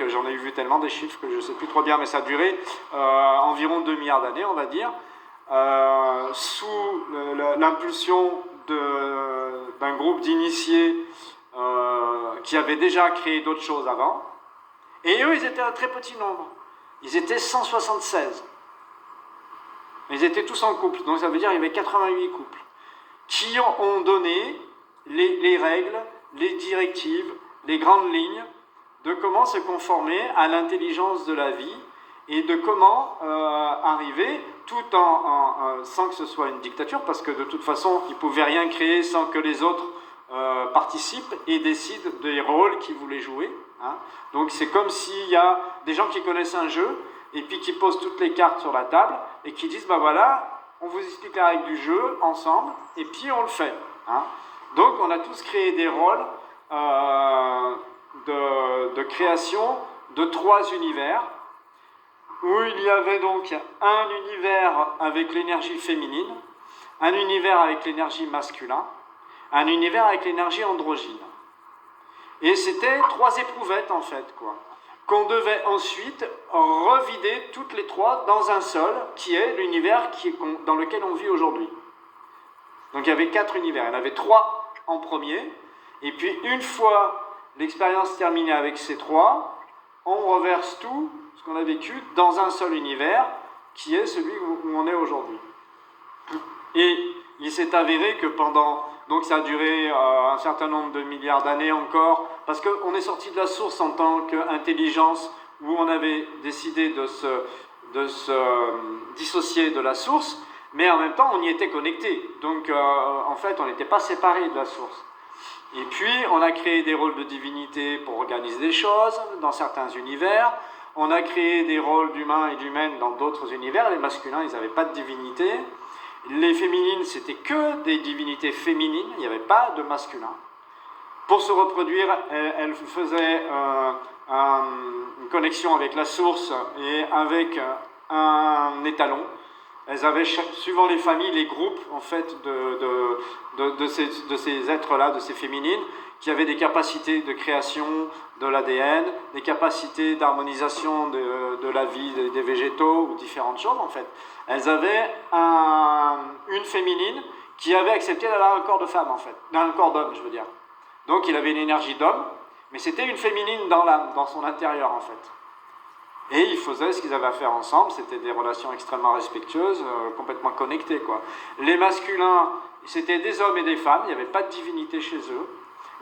j'en ai vu tellement des chiffres que je ne sais plus trop bien, mais ça a duré environ 2 milliards d'années, on va dire, sous l'impulsion d'un groupe d'initiés qui avaient déjà créé d'autres choses avant. Et eux, ils étaient un très petit nombre. Ils étaient 176. Ils étaient tous en couple, donc ça veut dire qu'il y avait 88 couples qui ont donné les règles, les directives, les grandes lignes de comment se conformer à l'intelligence de la vie et de comment arriver, tout sans que ce soit une dictature, parce que de toute façon, ils ne pouvaient rien créer sans que les autres participent et décident des rôles qu'ils voulaient jouer. Hein. Donc c'est comme s'il y a des gens qui connaissent un jeu, et puis qui posent toutes les cartes sur la table, et qui disent, ben voilà, on vous explique la règle du jeu, ensemble, et puis on le fait. Hein. Donc on a tous créé des rôles de création de 3 univers, où il y avait donc un univers avec l'énergie féminine, un univers avec l'énergie masculine, un univers avec l'énergie androgyne. Et c'était 3 éprouvettes en fait, quoi, qu'on devait ensuite revider toutes les 3 dans un seul, qui est l'univers dans lequel on vit aujourd'hui. Donc il y avait 4 univers, il y en avait 3 en premier, et puis une fois l'expérience terminée avec ces 3, on reverse tout ce qu'on a vécu dans un seul univers, qui est celui où on est aujourd'hui. Et il s'est avéré que donc ça a duré un certain nombre de milliards d'années encore, parce qu'on est sorti de la source en tant qu'intelligence, où on avait décidé de se dissocier de la source, mais en même temps on y était connecté. Donc en fait on n'était pas séparés de la source. Et puis on a créé des rôles de divinité pour organiser des choses dans certains univers. On a créé des rôles d'humains et d'humaines dans d'autres univers. Les masculins, ils n'avaient pas de divinité. Les féminines, c'était que des divinités féminines, il n'y avait pas de masculin. Pour se reproduire, elles faisaient une connexion avec la source et avec un étalon. Elles avaient, suivant les familles, les groupes en fait, de ces êtres-là, de ces féminines, qui avaient des capacités de création de l'ADN, des capacités d'harmonisation de la vie des végétaux ou différentes choses en fait. Elles avaient une féminine qui avait accepté d'avoir un corps de femme en fait, un corps d'homme je veux dire. Donc il avait une énergie d'homme, mais c'était une féminine dans l'âme, dans son intérieur en fait. Et ils faisaient ce qu'ils avaient à faire ensemble, c'était des relations extrêmement respectueuses, complètement connectées quoi. Les masculins, c'était des hommes et des femmes, il n'y avait pas de divinité chez eux.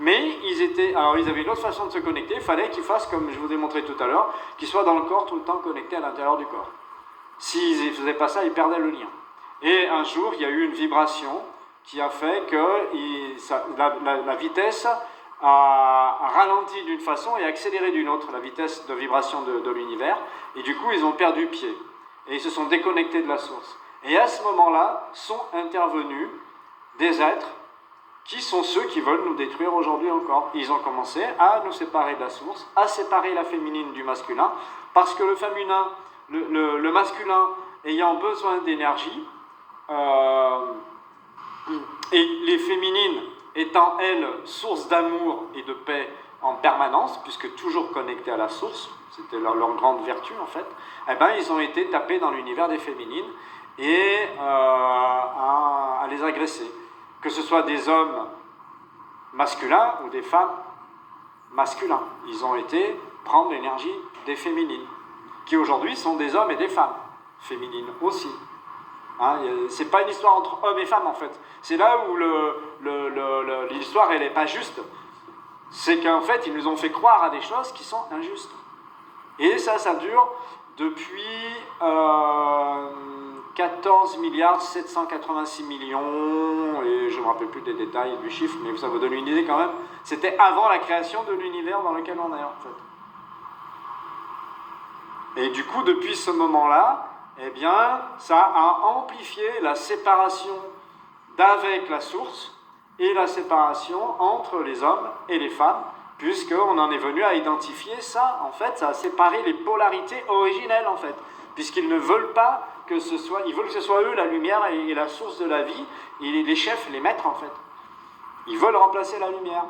Mais ils avaient une autre façon de se connecter, il fallait qu'ils fassent, comme je vous ai montré tout à l'heure, qu'ils soient dans le corps tout le temps connectés à l'intérieur du corps. S'ils ne faisaient pas ça, ils perdaient le lien. Et un jour, il y a eu une vibration qui a fait que la vitesse a ralenti d'une façon et accéléré d'une autre, la vitesse de vibration de l'univers, et du coup, ils ont perdu pied. Et ils se sont déconnectés de la source. Et à ce moment-là, sont intervenus des êtres qui sont ceux qui veulent nous détruire aujourd'hui encore. Ils ont commencé à nous séparer de la source, à séparer la féminine du masculin, parce que le féminin, le masculin ayant besoin d'énergie, et les féminines étant, elles, source d'amour et de paix en permanence, puisque toujours connectées à la source, c'était leur grande vertu en fait, eh ben, ils ont été tapés dans l'univers des féminines et à les agresser. Que ce soit des hommes masculins ou des femmes masculins. Ils ont été prendre l'énergie des féminines, qui aujourd'hui sont des hommes et des femmes, féminines aussi. Hein, c'est pas une histoire entre hommes et femmes en fait. C'est là où l'histoire elle n'est pas juste. C'est qu'en fait ils nous ont fait croire à des choses qui sont injustes. Et ça dure depuis 14 milliards 786 millions, et je ne me rappelle plus des détails du chiffre, mais ça vous donne une idée quand même. C'était avant la création de l'univers dans lequel on est en fait. Et du coup, depuis ce moment-là, eh bien, ça a amplifié la séparation d'avec la source et la séparation entre les hommes et les femmes, puisqu'on en est venu à identifier ça, en fait, ça a séparé les polarités originelles, en fait, puisqu'ils ne veulent pas que ce soit, ils veulent que ce soit eux la lumière et la source de la vie, et les chefs, les maîtres, en fait. Ils veulent remplacer la lumière,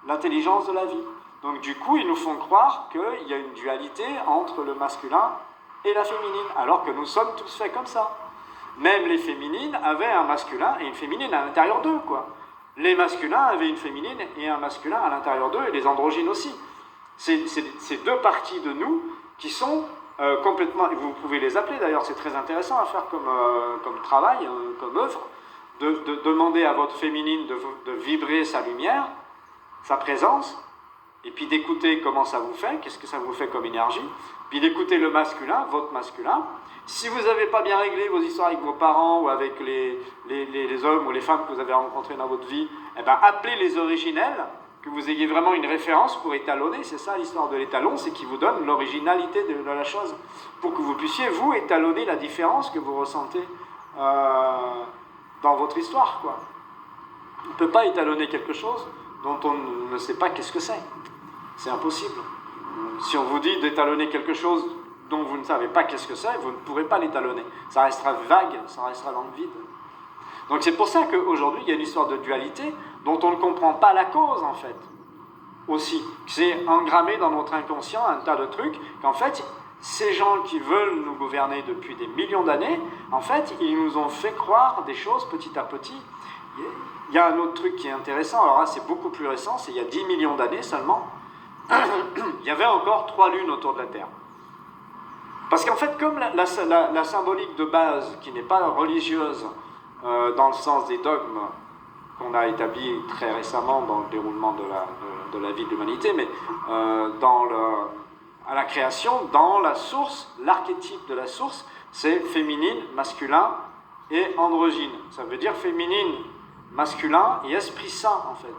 l'intelligence de la vie. Donc du coup, ils nous font croire qu'il y a une dualité entre le masculin et la féminine, alors que nous sommes tous faits comme ça. Même les féminines avaient un masculin et une féminine à l'intérieur d'eux, quoi. Les masculins avaient une féminine et un masculin à l'intérieur d'eux, et les androgynes aussi. C'est deux parties de nous qui sont complètement... Vous pouvez les appeler d'ailleurs, c'est très intéressant à faire comme travail, comme œuvre, de demander à votre féminine de vibrer sa lumière, sa présence, et puis d'écouter comment ça vous fait, qu'est-ce que ça vous fait comme énergie, puis d'écouter le masculin, votre masculin. Si vous n'avez pas bien réglé vos histoires avec vos parents ou avec les hommes ou les femmes que vous avez rencontrés dans votre vie, eh ben, appelez les originels, que vous ayez vraiment une référence pour étalonner. C'est ça l'histoire de l'étalon, c'est qu'il vous donne l'originalité de la chose, pour que vous puissiez, vous, étalonner la différence que vous ressentez dans votre histoire, quoi. On ne peut pas étalonner quelque chose dont on ne sait pas qu'est-ce que c'est. C'est impossible. Si on vous dit d'étalonner quelque chose dont vous ne savez pas qu'est-ce que c'est, vous ne pourrez pas l'étalonner. Ça restera vague, ça restera dans le vide. Donc c'est pour ça qu'aujourd'hui, il y a une histoire de dualité dont on ne comprend pas la cause, en fait. Aussi. C'est engrammé dans notre inconscient un tas de trucs qu'en fait, ces gens qui veulent nous gouverner depuis des millions d'années, en fait, ils nous ont fait croire des choses petit à petit. Il y a un autre truc qui est intéressant, alors là, c'est beaucoup plus récent, c'est il y a 10 millions d'années seulement, il y avait encore 3 lunes autour de la Terre. Parce qu'en fait, comme la symbolique de base, qui n'est pas religieuse dans le sens des dogmes qu'on a établis très récemment dans le déroulement de la vie de l'humanité, mais à la création, dans la source, l'archétype de la source, c'est féminine, masculin et androgyne. Ça veut dire féminine, masculin et Esprit Saint, en fait.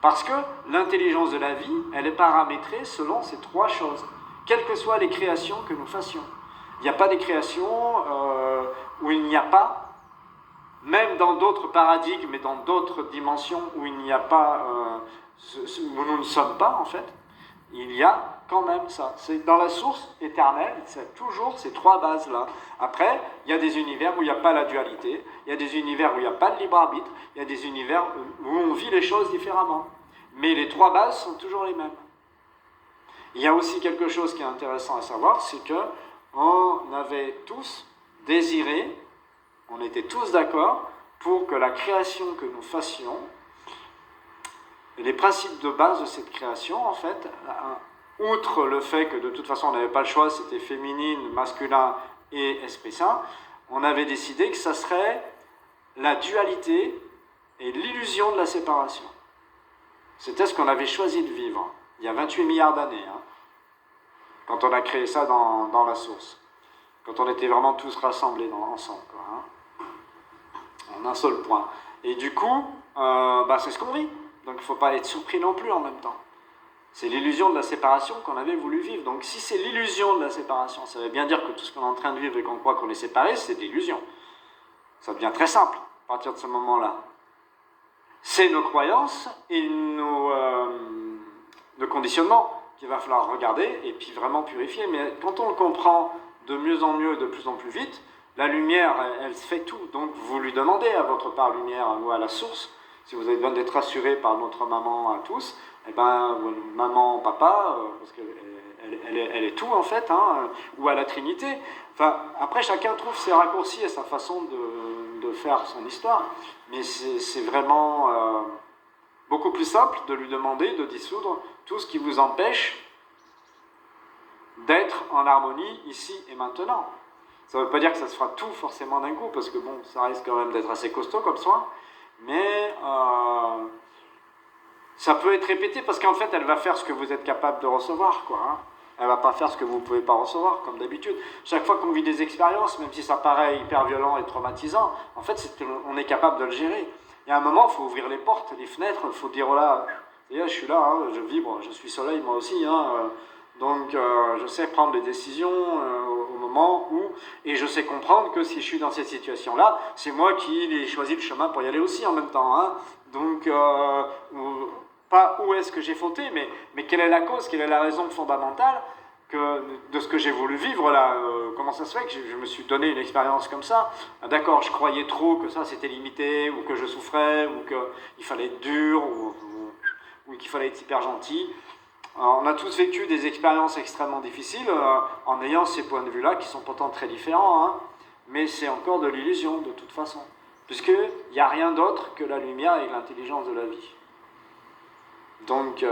Parce que l'intelligence de la vie, elle est paramétrée selon ces 3 choses, quelles que soient les créations que nous fassions. Il n'y a pas des créations où il n'y a pas, même dans d'autres paradigmes et dans d'autres dimensions où il n'y a pas, où nous ne sommes pas, en fait, il y a quand même ça. C'est dans la source éternelle, c'est toujours ces 3 bases-là. Après, il y a des univers où il n'y a pas la dualité, il y a des univers où il n'y a pas de libre arbitre, il y a des univers où on vit les choses différemment. Mais les 3 bases sont toujours les mêmes. Il y a aussi quelque chose qui est intéressant à savoir, c'est que on avait tous désiré, on était tous d'accord pour que la création que nous fassions, les principes de base de cette création, en fait, outre le fait que de toute façon on n'avait pas le choix, c'était féminine, masculin et Esprit Saint, on avait décidé que ça serait la dualité et l'illusion de la séparation. C'était ce qu'on avait choisi de vivre, il y a 28 milliards d'années, quand on a créé ça dans la source, quand on était vraiment tous rassemblés ensemble, quoi, en un seul point. Et du coup, c'est ce qu'on vit, donc il ne faut pas être surpris non plus en même temps. C'est l'illusion de la séparation qu'on avait voulu vivre. Donc si c'est l'illusion de la séparation, ça veut bien dire que tout ce qu'on est en train de vivre et qu'on croit qu'on est séparés, c'est de l'illusion. Ça devient très simple à partir de ce moment-là. C'est nos croyances et nos conditionnements qu'il va falloir regarder et puis vraiment purifier. Mais quand on le comprend de mieux en mieux, de plus en plus vite, la lumière, elle fait tout. Donc vous lui demandez à votre part lumière ou à la source, si vous avez besoin d'être rassuré par notre maman à tous, eh ben, maman, papa, parce qu'elle est tout en fait, ou à la Trinité. Enfin, après, chacun trouve ses raccourcis et sa façon de faire son histoire. Mais c'est vraiment beaucoup plus simple de lui demander de dissoudre tout ce qui vous empêche d'être en harmonie ici et maintenant. Ça ne veut pas dire que ça se fera tout forcément d'un coup, parce que bon, ça risque quand même d'être assez costaud comme soin, mais ça peut être répété parce qu'en fait, elle va faire ce que vous êtes capable de recevoir, quoi. Elle ne va pas faire ce que vous ne pouvez pas recevoir, comme d'habitude. Chaque fois qu'on vit des expériences, même si ça paraît hyper violent et traumatisant, en fait, on est capable de le gérer. Il y a un moment, il faut ouvrir les portes, les fenêtres, il faut dire, oh là, je suis là, je vibre, je suis soleil moi aussi, donc je sais prendre les décisions au moment où, et je sais comprendre que si je suis dans cette situation-là, c'est moi qui ai choisi le chemin pour y aller aussi en même temps. Donc, pas où est-ce que j'ai fauté, mais quelle est la cause, quelle est la raison fondamentale de ce que j'ai voulu vivre là. Comment ça se fait que je me suis donné une expérience comme ça? D'accord, je croyais trop que ça c'était limité, ou que je souffrais, ou qu'il fallait être dur, ou qu'il fallait être hyper gentil. On a tous vécu des expériences extrêmement difficiles en ayant ces points de vue-là qui sont pourtant très différents, hein, mais c'est encore de l'illusion de toute façon, puisqu'il n'y a rien d'autre que la lumière et l'intelligence de la vie. Donc,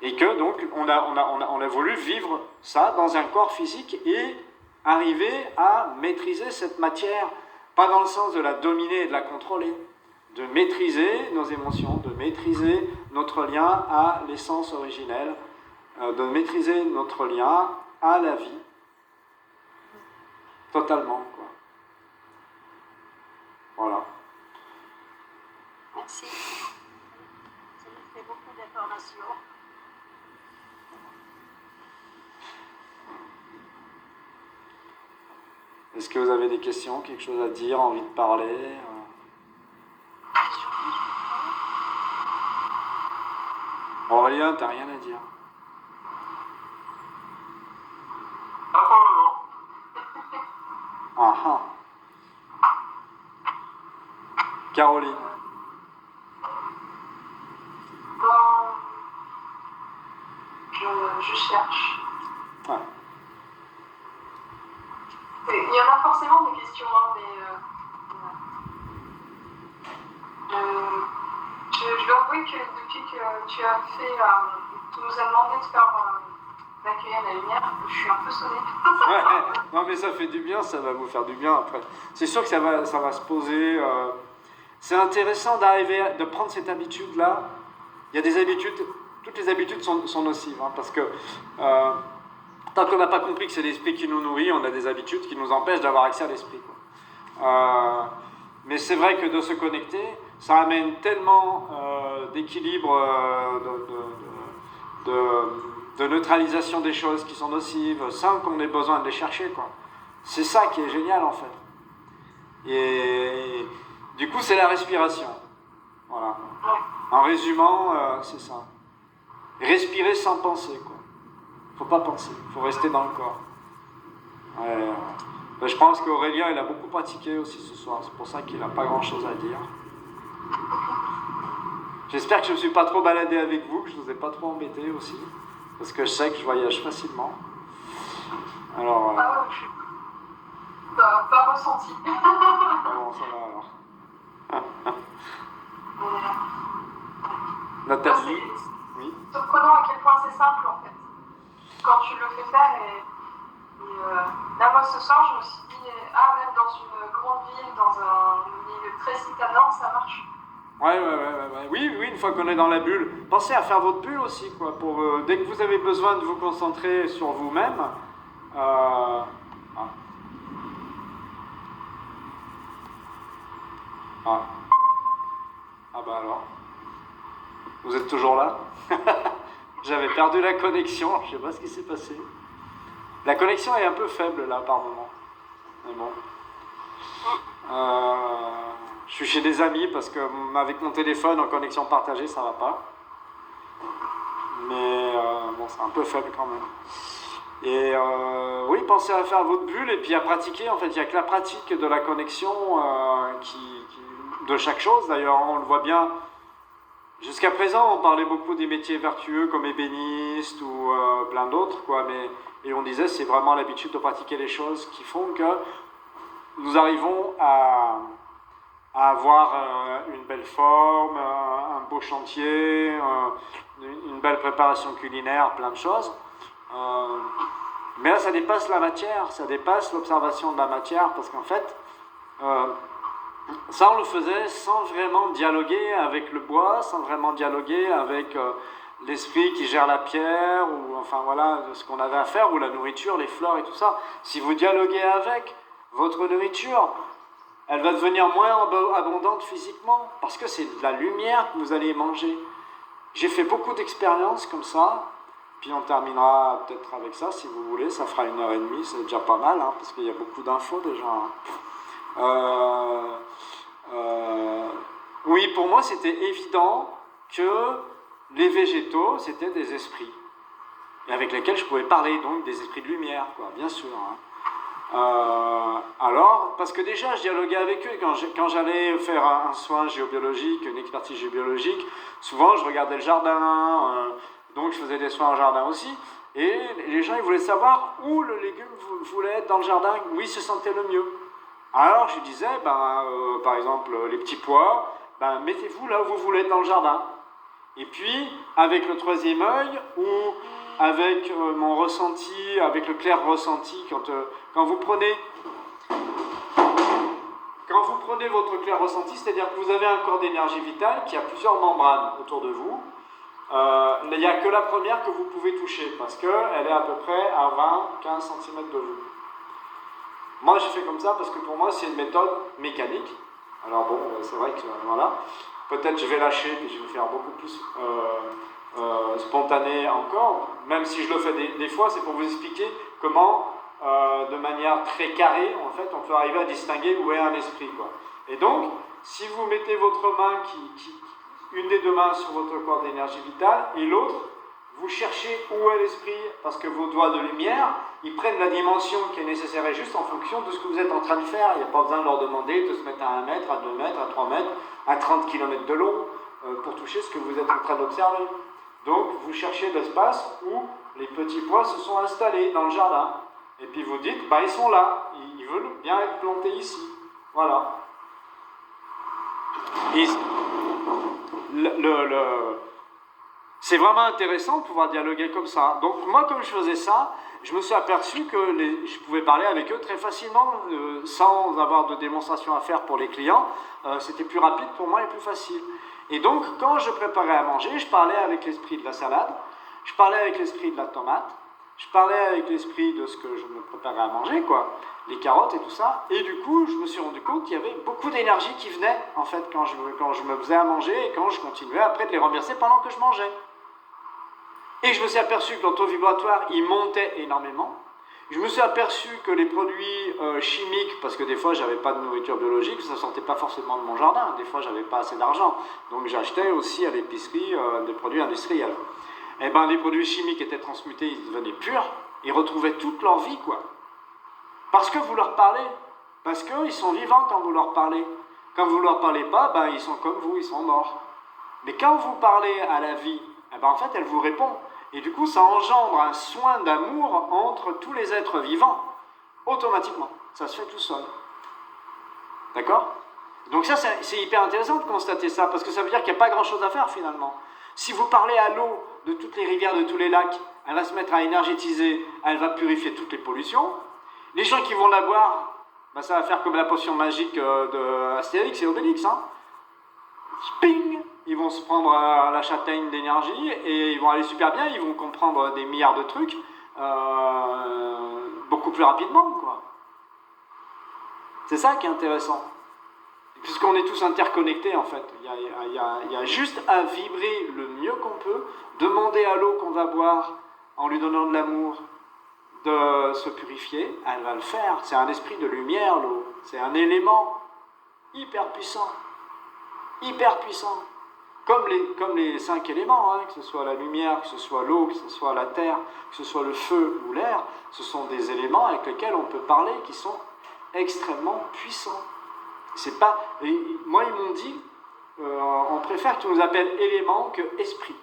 et que donc on a voulu vivre ça dans un corps physique et arriver à maîtriser cette matière, pas dans le sens de la dominer et de la contrôler, de maîtriser nos émotions, de maîtriser notre lien à l'essence originelle, de maîtriser notre lien à la vie, totalement, quoi. Voilà. Merci. Ça nous fait beaucoup d'informations. Est-ce que vous avez des questions, quelque chose à dire, envie de parler? Aurélien, t'as rien à dire? Pas pour le moment. Ah ah. Caroline. Bon, je cherche. Ouais. Il y en a forcément des questions, hein, mais je dois avouer que depuis que tu as fait, tu nous as demandé de faire d'accueillir la lumière, je suis un peu sonnée. Ouais, non mais ça fait du bien, ça va vous faire du bien après. C'est sûr que ça va se poser. C'est intéressant de prendre cette habitude-là. Il y a des habitudes, toutes les habitudes sont nocives, hein, parce que tant qu'on n'a pas compris que c'est l'esprit qui nous nourrit, on a des habitudes qui nous empêchent d'avoir accès à l'esprit, quoi. Mais c'est vrai que de se connecter, ça amène tellement d'équilibre, de neutralisation des choses qui sont nocives, sans qu'on ait besoin de les chercher, quoi. C'est ça qui est génial, en fait. Et du coup, c'est la respiration. Voilà. En résumant, c'est ça. Respirer sans penser, quoi. Faut pas penser, faut rester dans le corps. Ouais. Je pense qu'Aurélien, il a beaucoup pratiqué aussi ce soir, c'est pour ça qu'il n'a pas grand-chose à dire. J'espère que je ne me suis pas trop baladé avec vous, que je ne vous ai pas trop embêté aussi, parce que je sais que je voyage facilement. Alors... Ah ouais, je suis pas ressenti. Bon, ça va alors. Nathalie? Oui. Surprenant à quel point c'est simple en fait. Quand tu le fais faire là moi ce soir je me suis dit même dans une grande ville, dans un milieu très citadin, ça marche. Ouais. Oui, une fois qu'on est dans la bulle, pensez à faire votre bulle aussi, quoi, pour dès que vous avez besoin de vous concentrer sur vous-même. Ah bah alors, vous êtes toujours là? J'avais perdu la connexion, je sais pas ce qui s'est passé. La connexion est un peu faible là par moment. Mais bon. Je suis chez des amis parce que avec mon téléphone en connexion partagée ça va pas. Mais bon, c'est un peu faible quand même. Et oui, pensez à faire votre bulle et puis à pratiquer. En fait, il n'y a que la pratique de la connexion de chaque chose. D'ailleurs, on le voit bien. Jusqu'à présent, on parlait beaucoup des métiers vertueux comme ébéniste ou plein d'autres, quoi. Et on disait c'est vraiment l'habitude de pratiquer les choses qui font que nous arrivons à avoir une belle forme, un beau chantier, une belle préparation culinaire, plein de choses. Mais là, ça dépasse la matière, ça dépasse l'observation de la matière, parce qu'en fait, ça, on le faisait sans vraiment dialoguer avec le bois, sans vraiment dialoguer avec l'esprit qui gère la pierre, ou enfin voilà, ce qu'on avait à faire, ou la nourriture, les fleurs et tout ça. Si vous dialoguez avec votre nourriture, elle va devenir moins abondante physiquement, parce que c'est de la lumière que vous allez manger. J'ai fait beaucoup d'expériences comme ça, puis on terminera peut-être avec ça, si vous voulez, ça fera 1h30, c'est déjà pas mal, hein, parce qu'il y a beaucoup d'infos déjà. Oui, pour moi, c'était évident que les végétaux, c'était des esprits, et avec lesquels je pouvais parler, donc des esprits de lumière, quoi, bien sûr. Hein. Alors, parce que déjà, je dialoguais avec eux. Quand j'allais faire un soin géobiologique, une expertise géobiologique, souvent je regardais le jardin, donc je faisais des soins en jardin aussi. Et les gens, ils voulaient savoir où le légume voulait être dans le jardin, où il se sentait le mieux. Alors je disais, par exemple, les petits pois, mettez-vous là où vous voulez être dans le jardin. Et puis, avec le troisième œil, ou avec mon ressenti, avec le clair ressenti, quand vous prenez votre clair ressenti, c'est-à-dire que vous avez un corps d'énergie vitale qui a plusieurs membranes autour de vous, il n'y a que la première que vous pouvez toucher, parce qu'elle est à peu près à 20-15 cm de vous. Moi, j'ai fait comme ça parce que pour moi, c'est une méthode mécanique. Alors bon, c'est vrai que voilà, peut-être je vais lâcher et je vais faire beaucoup plus spontané encore, même si je le fais des fois, c'est pour vous expliquer comment, de manière très carrée, en fait, on peut arriver à distinguer où est un esprit, quoi. Et donc, si vous mettez votre main, une des deux mains sur votre corps d'énergie vitale, et l'autre, vous cherchez où est l'esprit, parce que vos doigts de lumière, ils prennent la dimension qui est nécessaire et juste en fonction de ce que vous êtes en train de faire. Il n'y a pas besoin de leur demander de se mettre à 1 mètre, à 2 mètres, à 3 mètres, à 30 km de long, pour toucher ce que vous êtes en train d'observer. Donc, vous cherchez l'espace où les petits pois se sont installés dans le jardin. Et puis vous dites, ils sont là, ils veulent bien être plantés ici. Voilà. Et c'est vraiment intéressant de pouvoir dialoguer comme ça. Donc moi, comme je faisais ça, je me suis aperçu que je pouvais parler avec eux très facilement, sans avoir de démonstration à faire pour les clients. C'était plus rapide pour moi et plus facile. Et donc, quand je préparais à manger, je parlais avec l'esprit de la salade, je parlais avec l'esprit de la tomate, je parlais avec l'esprit de ce que je me préparais à manger, quoi, les carottes et tout ça. Et du coup, je me suis rendu compte qu'il y avait beaucoup d'énergie qui venait, en fait, quand je me faisais à manger et quand je continuais après de les remercier pendant que je mangeais. Et je me suis aperçu que le taux vibratoire, il montait énormément. Je me suis aperçu que les produits chimiques, parce que des fois, j'avais pas de nourriture biologique, ça sortait pas forcément de mon jardin. Des fois, j'avais pas assez d'argent. Donc, j'achetais aussi à l'épicerie des produits industriels. Eh ben, les produits chimiques étaient transmutés, ils devenaient purs, ils retrouvaient toute leur vie, quoi. Parce que vous leur parlez, parce qu'ils sont vivants quand vous leur parlez. Quand vous ne leur parlez pas, ils sont comme vous, ils sont morts. Mais quand vous parlez à la vie, en fait, elle vous répond. Et du coup, ça engendre un soin d'amour entre tous les êtres vivants, automatiquement. Ça se fait tout seul. D'accord ? Donc ça, c'est hyper intéressant de constater ça, parce que ça veut dire qu'il n'y a pas grand-chose à faire, finalement. Si vous parlez à l'eau de toutes les rivières, de tous les lacs, elle va se mettre à énergétiser, elle va purifier toutes les pollutions. Les gens qui vont la boire, ça va faire comme la potion magique de Astérix et Obélix. Ping! Ils vont se prendre la châtaigne d'énergie et ils vont aller super bien, ils vont comprendre des milliards de trucs beaucoup plus rapidement, quoi. C'est ça qui est intéressant. Puisqu'on est tous interconnectés, en fait. Il y a juste à vibrer le mieux qu'on peut, demander à l'eau qu'on va boire, en lui donnant de l'amour, de se purifier, elle va le faire. C'est un esprit de lumière, l'eau. C'est un élément hyper puissant. Hyper puissant. Comme les 5 éléments, que ce soit la lumière, que ce soit l'eau, que ce soit la terre, que ce soit le feu ou l'air, ce sont des éléments avec lesquels on peut parler, qui sont extrêmement puissants. C'est pas. Moi, ils m'ont dit, on préfère que tu nous appelles élément que esprit.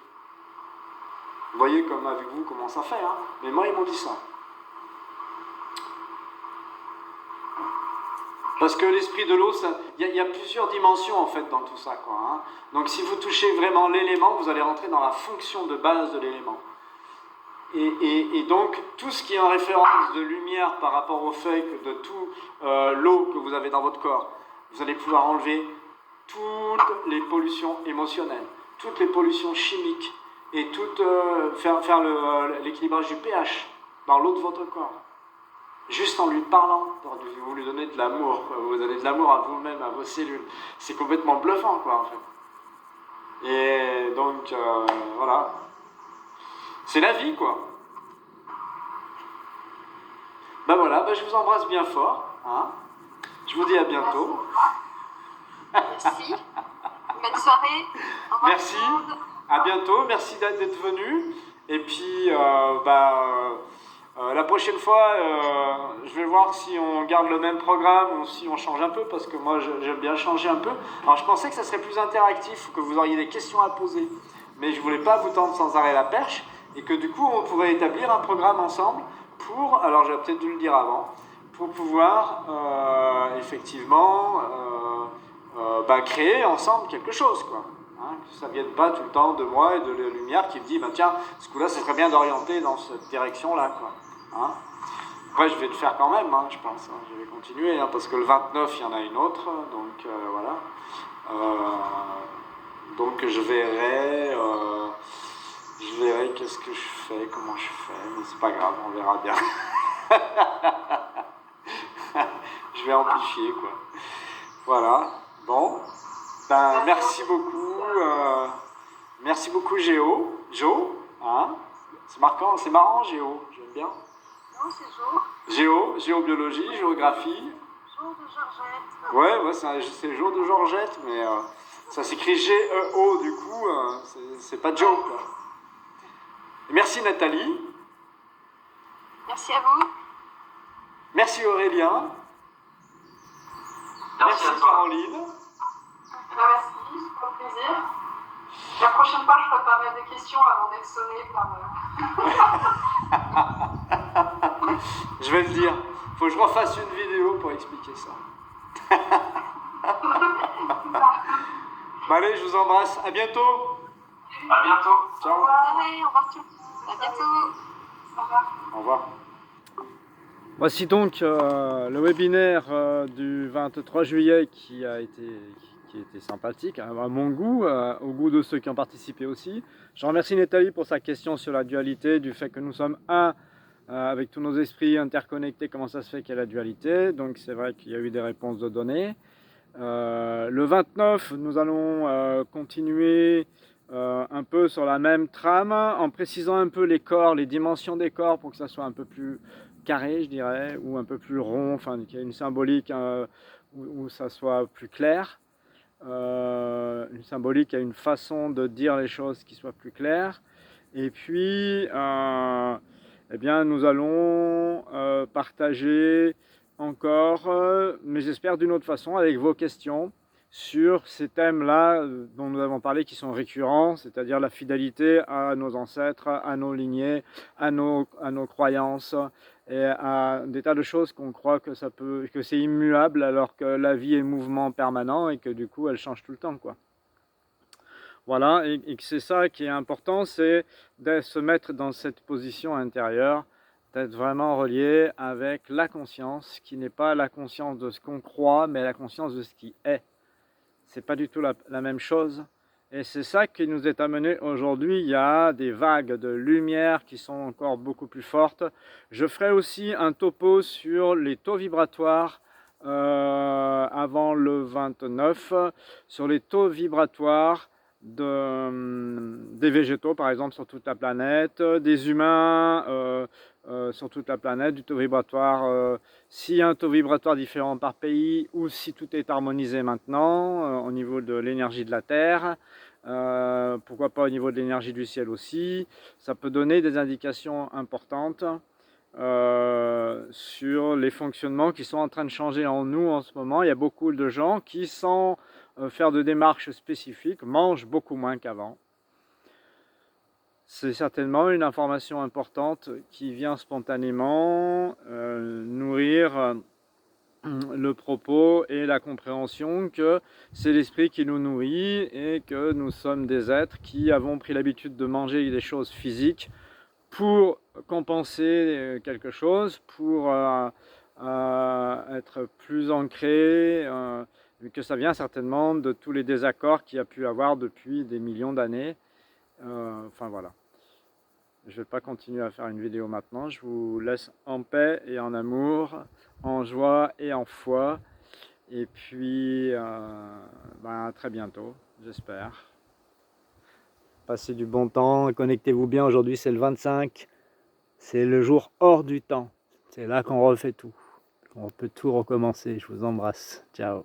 Vous voyez comme avec vous comment ça fait, mais moi, ils m'ont dit ça. Parce que l'esprit de l'eau, il y a plusieurs dimensions en fait dans tout ça, quoi. Donc si vous touchez vraiment l'élément, vous allez rentrer dans la fonction de base de l'élément. Et donc tout ce qui est en référence de lumière par rapport au fait que de tout l'eau que vous avez dans votre corps, vous allez pouvoir enlever toutes les pollutions émotionnelles, toutes les pollutions chimiques et faire l'équilibrage du pH dans l'eau de votre corps. Juste en lui parlant, vous lui donnez de l'amour, vous donnez de l'amour à vous-même, à vos cellules. C'est complètement bluffant, quoi, en fait. Et donc, voilà. C'est la vie, quoi. Voilà, je vous embrasse bien fort. Je vous dis à bientôt. Merci. Bonne soirée. Au revoir. Merci. À bientôt. Merci d'être venu. Et puis, La prochaine fois, je vais voir si on garde le même programme ou si on change un peu, parce que moi j'aime bien changer un peu. Alors je pensais que ça serait plus interactif, que vous auriez des questions à poser, mais je voulais pas vous tendre sans arrêt la perche, et que du coup on pourrait établir un programme ensemble pour, alors j'aurais peut-être dû le dire avant, pour pouvoir effectivement créer ensemble quelque chose, quoi. Hein, que ça ne vienne pas tout le temps de moi et de la lumière qui me dit, tiens, ce coup-là, ce serait bien d'orienter dans cette direction-là, quoi. Hein. Après, je vais le faire quand même, je pense. Je vais continuer, parce que le 29, il y en a une autre, donc voilà. Donc je verrai qu'est-ce que je fais, comment je fais, mais c'est pas grave, on verra bien. Je vais amplifier, quoi. Voilà. Bon. Merci beaucoup Géo. Jo, hein? C'est marrant Géo, j'aime bien. Non, c'est Jo. Géobiologie, géographie. Jo de Georgette. Ouais, c'est Jo de Georgette, mais ça s'écrit G-E-O, du coup, c'est pas Joe, quoi. Et merci Nathalie. Merci à vous. Merci Aurélien. Merci à toi. Caroline. Merci, c'est un plaisir. La prochaine fois, je préparerai des questions avant d'être sonné par... Je vais le dire. Faut que je refasse une vidéo pour expliquer ça. Allez, je vous embrasse. À bientôt. À bientôt. Ciao. Au revoir tout le monde. À bientôt. Au revoir. Au revoir. Voici donc le webinaire du 23 juillet qui était sympathique, à mon goût, au goût de ceux qui ont participé aussi. Je remercie Nathalie pour sa question sur la dualité, du fait que nous sommes un, avec tous nos esprits interconnectés, comment ça se fait qu'il y a la dualité. Donc c'est vrai qu'il y a eu des réponses de données. Le 29, nous allons continuer un peu sur la même trame, en précisant un peu les corps, les dimensions des corps, pour que ça soit un peu plus carré, je dirais, ou un peu plus rond, enfin qu'il y ait une symbolique où ça soit plus clair. Une symbolique a une façon de dire les choses qui soit plus claire. Et puis, eh bien, nous allons partager encore, mais j'espère d'une autre façon, avec vos questions sur ces thèmes-là dont nous avons parlé, qui sont récurrents, c'est-à-dire la fidélité à nos ancêtres, à nos lignées, à nos croyances, et à des tas de choses qu'on croit que c'est immuable, alors que la vie est mouvement permanent et que du coup elle change tout le temps, quoi. Voilà, et que c'est ça qui est important, c'est de se mettre dans cette position intérieure, d'être vraiment relié avec la conscience, qui n'est pas la conscience de ce qu'on croit, mais la conscience de ce qui est. C'est pas du tout la même chose. Et c'est ça qui nous est amené aujourd'hui. Il y a des vagues de lumière qui sont encore beaucoup plus fortes. Je ferai aussi un topo sur les taux vibratoires avant le 29, sur les taux vibratoires des végétaux, par exemple, sur toute la planète, des humains sur toute la planète, du taux vibratoire, s'il y a un taux vibratoire différent par pays, ou si tout est harmonisé maintenant au niveau de l'énergie de la Terre, pourquoi pas au niveau de l'énergie du ciel aussi. Ça peut donner des indications importantes sur les fonctionnements qui sont en train de changer en nous en ce moment. Il y a beaucoup de gens qui, sans faire de démarches spécifiques, mangent beaucoup moins qu'avant. C'est certainement une information importante qui vient spontanément nourrir le propos et la compréhension que c'est l'esprit qui nous nourrit et que nous sommes des êtres qui avons pris l'habitude de manger des choses physiques pour compenser quelque chose, pour être plus ancré, que ça vient certainement de tous les désaccords qu'il y a pu avoir depuis des millions d'années. Enfin voilà. Je ne vais pas continuer à faire une vidéo maintenant. Je vous laisse en paix et en amour, en joie et en foi. Et puis, à très bientôt, j'espère. Passez du bon temps, connectez-vous bien. Aujourd'hui, c'est le 25. C'est le jour hors du temps. C'est là qu'on refait tout. On peut tout recommencer. Je vous embrasse. Ciao.